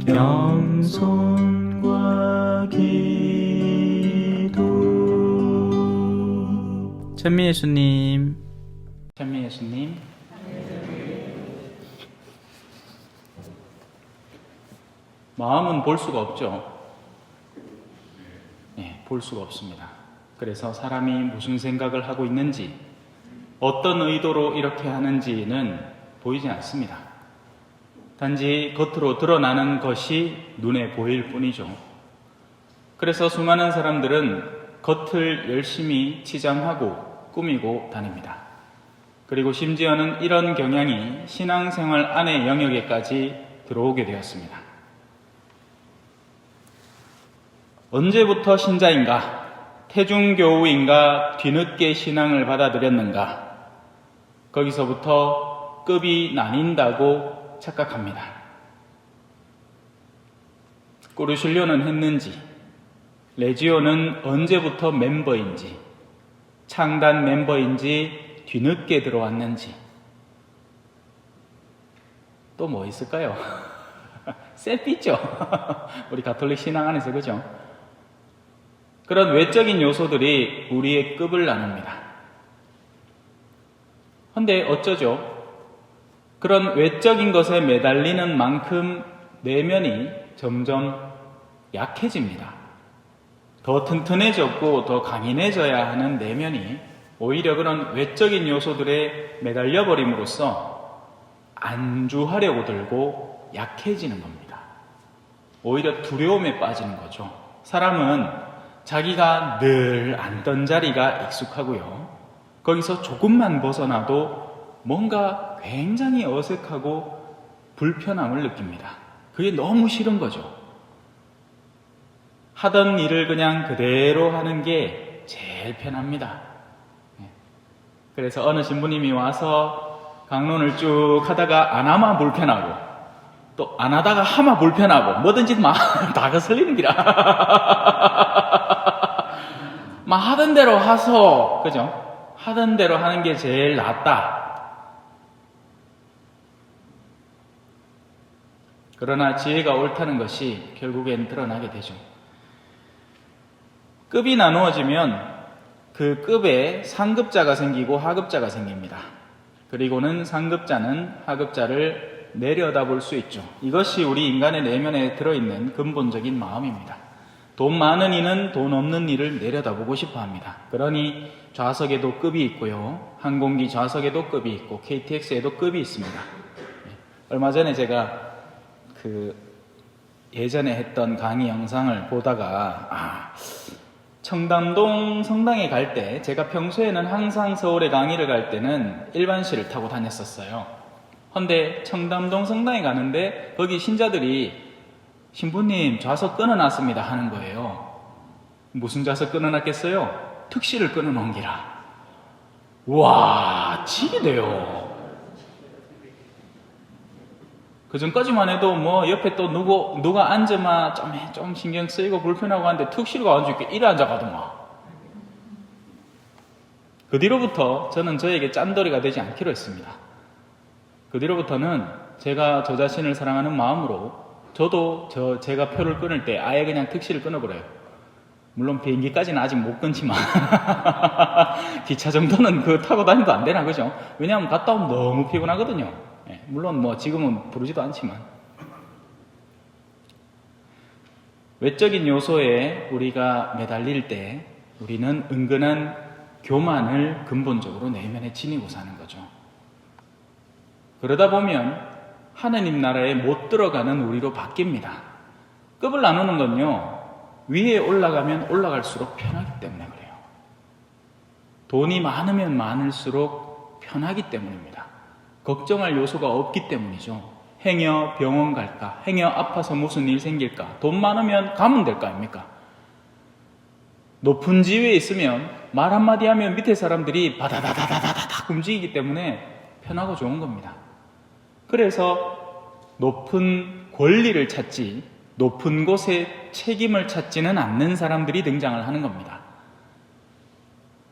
겸손과 기도. 찬미 예수님, 찬미 예수님. 마음은 볼 수가 없죠. 볼 수가 없습니다. 그래서 사람이 무슨 생각을 하고 있는지, 어떤 의도로 이렇게 하는지는 보이지 않습니다. 단지 겉으로 드러나는 것이 눈에 보일 뿐이죠. 그래서 수많은 사람들은 겉을 열심히 치장하고 꾸미고 다닙니다. 그리고 심지어는 이런 경향이 신앙생활 안의 영역에까지 들어오게 되었습니다. 언제부터 신자인가? 태중교우인가? 뒤늦게 신앙을 받아들였는가? 거기서부터 급이 나뉜다고 착각합니다. 꾸르실료는 했는지, 레지오는 언제부터 멤버인지, 창단 멤버인지, 뒤늦게 들어왔는지, 또 뭐 있을까요? 셀피 있죠? 우리 가톨릭 신앙 안에서, 그죠? 그런 외적인 요소들이 우리의 급을 나눕니다. 근데 어쩌죠? 그런 외적인 것에 매달리는 만큼 내면이 점점 약해집니다. 더 튼튼해졌고 더 강인해져야 하는 내면이 오히려 그런 외적인 요소들에 매달려 버림으로써 안주하려고 들고 약해지는 겁니다. 오히려 두려움에 빠지는 거죠. 사람은 자기가 늘 앉던 자리가 익숙하고요. 거기서 조금만 벗어나도 뭔가 굉장히 어색하고 불편함을 느낍니다. 그게 너무 싫은 거죠. 하던 일을 그냥 그대로 하는 게 제일 편합니다. 그래서 어느 신부님이 와서 강론을 쭉 하다가 안 하면 불편하고, 또 안 하다가 하면 불편하고, 뭐든지 막 다 거슬리는 기라. 막 하던 대로 하소, 그죠? 하던 대로 하는 게 제일 낫다. 그러나 지혜가 옳다는 것이 결국엔 드러나게 되죠. 급이 나누어지면 그 급에 상급자가 생기고 하급자가 생깁니다. 그리고는 상급자는 하급자를 내려다볼 수 있죠. 이것이 우리 인간의 내면에 들어있는 근본적인 마음입니다. 돈 많은 이는 돈 없는 이를 내려다보고 싶어 합니다. 그러니 좌석에도 급이 있고요. 항공기 좌석에도 급이 있고 KTX에도 급이 있습니다. 얼마 전에 제가 예전에 했던 강의 영상을 보다가 청담동 성당에 갈 때, 제가 평소에는 항상 서울에 강의를 갈 때는 일반실을 타고 다녔었어요. 근데 청담동 성당에 가는데 거기 신자들이 신부님 좌석 끊어놨습니다 하는 거예요. 무슨 좌석 끊어놨겠어요? 특실을 끊어놓은 기라. 와, 지기네요. 그 전까지만 해도 뭐 옆에 또 누가 앉으면 좀 신경 쓰이고 불편하고 하는데 특실가 앉아있게 이래 앉아가더만. 그 뒤로부터 저는 저에게 짠돌이가 되지 않기로 했습니다. 그 뒤로부터는 제가 저 자신을 사랑하는 마음으로 저도 제가 표를 끊을 때 아예 그냥 특실을 끊어버려요. 물론 비행기까지는 아직 못 끊지만 기차 정도는 타고 다니도 안 되나, 그죠? 왜냐하면 갔다 오면 너무 피곤하거든요. 물론 뭐 지금은 부르지도 않지만. 외적인 요소에 우리가 매달릴 때 우리는 은근한 교만을 근본적으로 내면에 지니고 사는 거죠. 그러다 보면 하느님 나라에 못 들어가는 우리로 바뀝니다. 급을 나누는 건요, 위에 올라가면 올라갈수록 편하기 때문에 그래요. 돈이 많으면 많을수록 편하기 때문입니다. 걱정할 요소가 없기 때문이죠. 행여 병원 갈까? 행여 아파서 무슨 일 생길까? 돈 많으면 가면 될 거 아닙니까? 높은 지위에 있으면 말 한마디 하면 밑에 사람들이 바다다다다다닥 움직이기 때문에 편하고 좋은 겁니다. 그래서 높은 권리를 찾지, 높은 곳에 책임을 찾지는 않는 사람들이 등장을 하는 겁니다.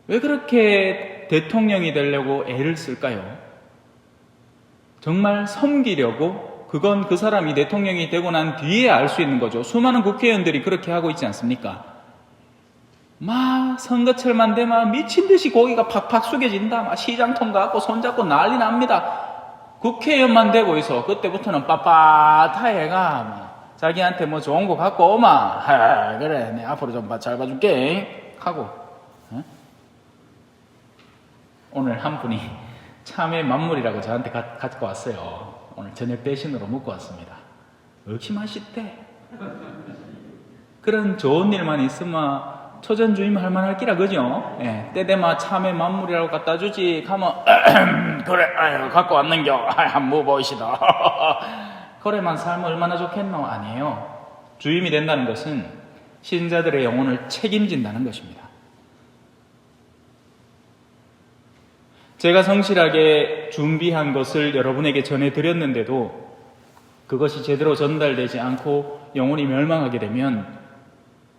왜 그렇게 대통령이 되려고 애를 쓸까요? 정말 섬기려고 그건 그 사람이 대통령이 되고 난 뒤에 알 수 있는 거죠. 수많은 국회의원들이 그렇게 하고 있지 않습니까? 막 선거철만 되면 미친 듯이 고기가 팍팍 숙여진다. 막 시장 통과하고 손잡고 난리 납니다. 국회의원만 되고 있어. 그때부터는 빳빳하게가 막 자기한테 뭐 좋은 거 갖고 오마. 그래, 내 앞으로 좀 잘 봐줄게. 하고. 오늘 한 분이 참외 만물이라고 저한테 갖고 왔어요. 오늘 저녁 대신으로 먹고 왔습니다. 역시 맛있대. 그런 좋은 일만 있으면 초전주임 할 만할 기라, 그죠? 예, 때되마 참외 만물이라고 갖다 주지. 가면, 그래, 아유, 갖고 왔는겨. 한번 먹어보시다. 그래만 살면 얼마나 좋겠노? 아니에요. 주임이 된다는 것은 신자들의 영혼을 책임진다는 것입니다. 제가 성실하게 준비한 것을 여러분에게 전해드렸는데도 그것이 제대로 전달되지 않고 영혼이 멸망하게 되면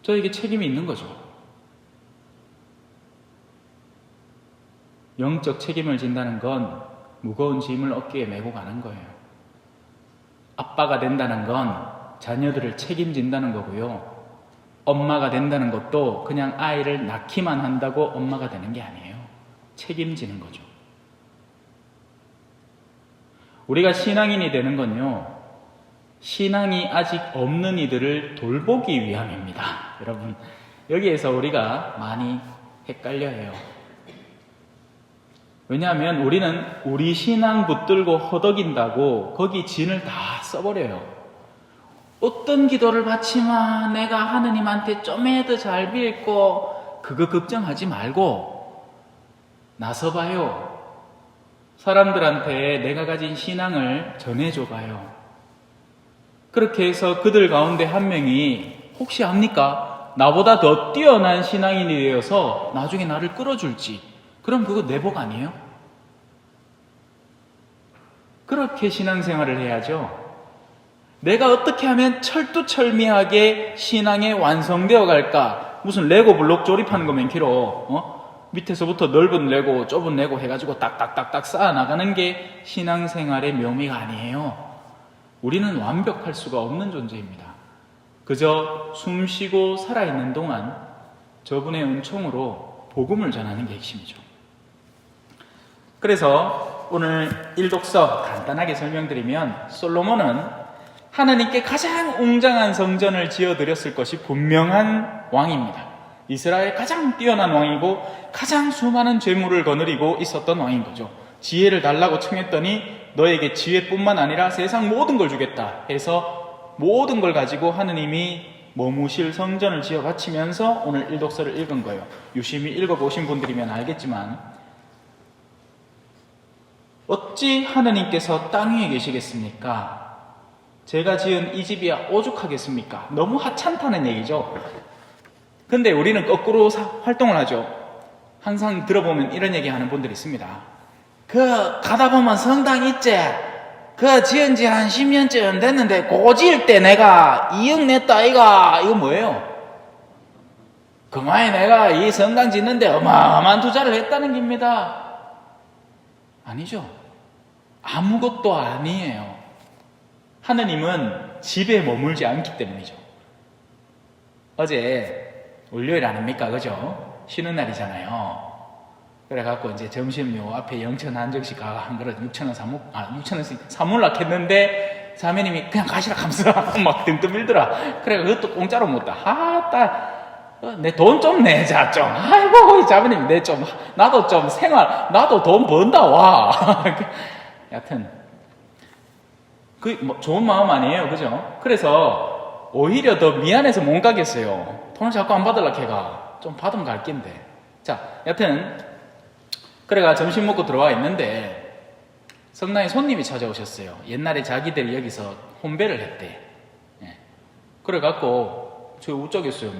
저에게 책임이 있는 거죠. 영적 책임을 진다는 건 무거운 짐을 어깨에 메고 가는 거예요. 아빠가 된다는 건 자녀들을 책임진다는 거고요. 엄마가 된다는 것도 그냥 아이를 낳기만 한다고 엄마가 되는 게 아니에요. 책임지는 거죠. 우리가 신앙인이 되는 건요, 신앙이 아직 없는 이들을 돌보기 위함입니다. 여러분, 여기에서 우리가 많이 헷갈려 해요. 왜냐하면 우리는 우리 신앙 붙들고 허덕인다고 거기 진을 다 써버려요. 어떤 기도를 바치면 내가 하느님한테 좀에도 잘 빌고 그거 걱정하지 말고 나서봐요. 사람들한테 내가 가진 신앙을 전해줘봐요. 그렇게 해서 그들 가운데 한 명이 혹시 압니까? 나보다 더 뛰어난 신앙인이 되어서 나중에 나를 끌어줄지. 그럼 그거 내 복 아니에요? 그렇게 신앙생활을 해야죠. 내가 어떻게 하면 철두철미하게 신앙에 완성되어 갈까? 무슨 레고 블록 조립하는 거면 길어. 밑에서부터 넓은 레고, 좁은 레고 해가지고 딱딱딱딱 쌓아 나가는 게 신앙생활의 묘미가 아니에요. 우리는 완벽할 수가 없는 존재입니다. 그저 숨 쉬고 살아있는 동안 저분의 은총으로 복음을 전하는 게 핵심이죠. 그래서 오늘 일독서 간단하게 설명드리면 솔로몬은 하나님께 가장 웅장한 성전을 지어드렸을 것이 분명한 왕입니다. 이스라엘 가장 뛰어난 왕이고 가장 수많은 재물을 거느리고 있었던 왕인 거죠. 지혜를 달라고 청했더니 너에게 지혜뿐만 아니라 세상 모든 걸 주겠다 해서 모든 걸 가지고 하느님이 머무실 성전을 지어 바치면서 오늘 일독서를 읽은 거예요. 유심히 읽어보신 분들이면 알겠지만 어찌 하느님께서 땅 위에 계시겠습니까? 제가 지은 이 집이야 오죽하겠습니까? 너무 하찮다는 얘기죠. 근데 우리는 거꾸로 활동을 하죠. 항상 들어보면 이런 얘기 하는 분들이 있습니다. 가다 보면 성당 있지? 지은 지 한 10년쯤 됐는데, 그거 지을 때 내가 2억 냈다, 이거 뭐예요? 그만에 내가 이 성당 짓는데 어마어마한 투자를 했다는 겁니다. 아니죠. 아무것도 아니에요. 하느님은 집에 머물지 않기 때문이죠. 어제 월요일 아닙니까? 그죠? 쉬는 날이잖아요. 그래갖고 이제 점심 요 앞에 영천 한정식 가가 한 그릇 6,000원 6,000원씩 사물라 했는데 자매님이 그냥 가시라 하면서 막 등등 밀더라. 그래 그것도 공짜로 못다. 내 돈 좀 내자 좀. 아이고 자매님 내 좀 나도 좀 나도 돈 번다 와. 여하튼 좋은 마음 아니에요, 그죠? 그래서 오히려 더 미안해서 못 가겠어요. 돈을 자꾸 안 받으려 걔가 좀 받으면 갈 낀데. 자, 여하튼 그래가 점심 먹고 들어와 있는데 성당에 손님이 찾아오셨어요. 옛날에 자기들이 여기서 혼배를 했대. 예. 그래갖고 저 우쩍였어요.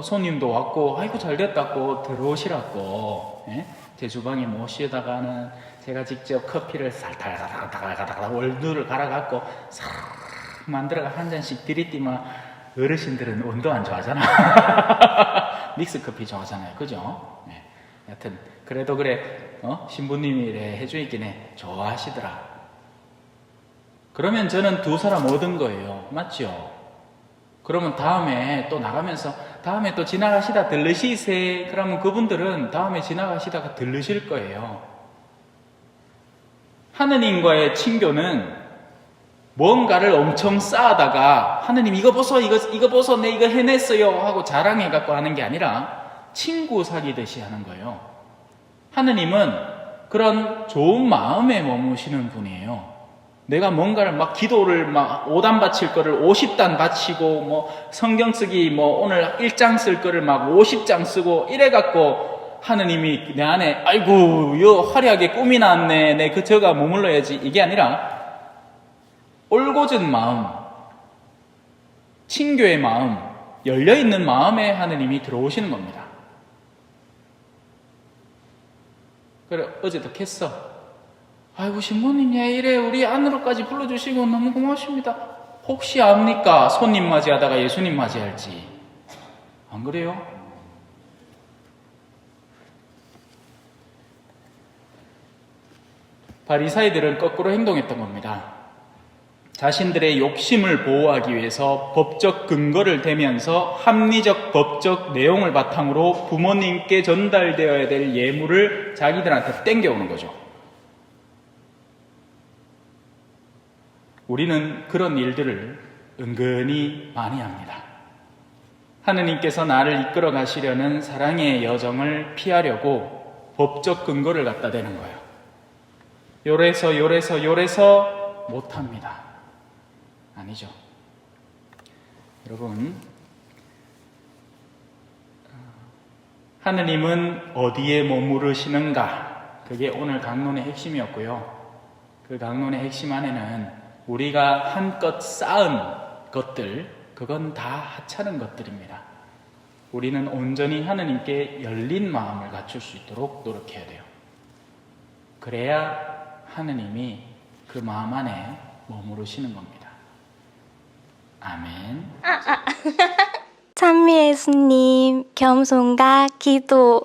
손님도 왔고 아이고 잘 됐다고 들어오시라고. 예? 제 주방에 모시다가는 제가 직접 커피를 살살살살 월두를 갈아갖고 싹 만들어가 한 잔씩 드리띠만 어르신들은 온도 안 좋아하잖아. 믹스 커피 좋아하잖아요. 그죠? 네. 여튼 그래도 그래 신부님이 해주있긴 해. 좋아하시더라. 그러면 저는 두 사람 얻은 거예요. 맞죠? 그러면 다음에 또 나가면서 다음에 또 지나가시다 들르시세. 그러면 그분들은 다음에 지나가시다가 들르실 거예요. 하느님과의 친교는 뭔가를 엄청 쌓아다가 하느님 이거 보소 이거 보소 내 이거 해냈어요 하고 자랑해갖고 하는 게 아니라 친구 사귀듯이 하는 거예요. 하느님은 그런 좋은 마음에 머무시는 분이에요. 내가 뭔가를 막 기도를 막 5단 바칠 거를 50단 바치고 뭐 성경 쓰기 뭐 오늘 1장 쓸 거를 막 50장 쓰고 이래갖고 하느님이 내 안에 아이고 요 화려하게 꿈이 났네 내 그 저가 머물러야지 이게 아니라 올곧은 마음, 친교의 마음, 열려있는 마음에 하느님이 들어오시는 겁니다. 그래 어제도 했어. 아이고 신부님 예 이래 우리 안으로까지 불러주시고 너무 고맙습니다. 혹시 압니까? 손님 맞이하다가 예수님 맞이할지. 안 그래요? 바리사이들은 거꾸로 행동했던 겁니다. 자신들의 욕심을 보호하기 위해서 법적 근거를 대면서 합리적 법적 내용을 바탕으로 부모님께 전달되어야 될 예물을 자기들한테 땡겨오는 거죠. 우리는 그런 일들을 은근히 많이 합니다. 하느님께서 나를 이끌어 가시려는 사랑의 여정을 피하려고 법적 근거를 갖다 대는 거예요. 요래서 못합니다. 아니죠. 여러분, 하느님은 어디에 머무르시는가? 그게 오늘 강론의 핵심이었고요. 그 강론의 핵심 안에는 우리가 한껏 쌓은 것들, 그건 다 하찮은 것들입니다. 우리는 온전히 하느님께 열린 마음을 갖출 수 있도록 노력해야 돼요. 그래야 하느님이 그 마음 안에 머무르시는 겁니다. 아멘. 찬미 예수님, 겸손과 기도.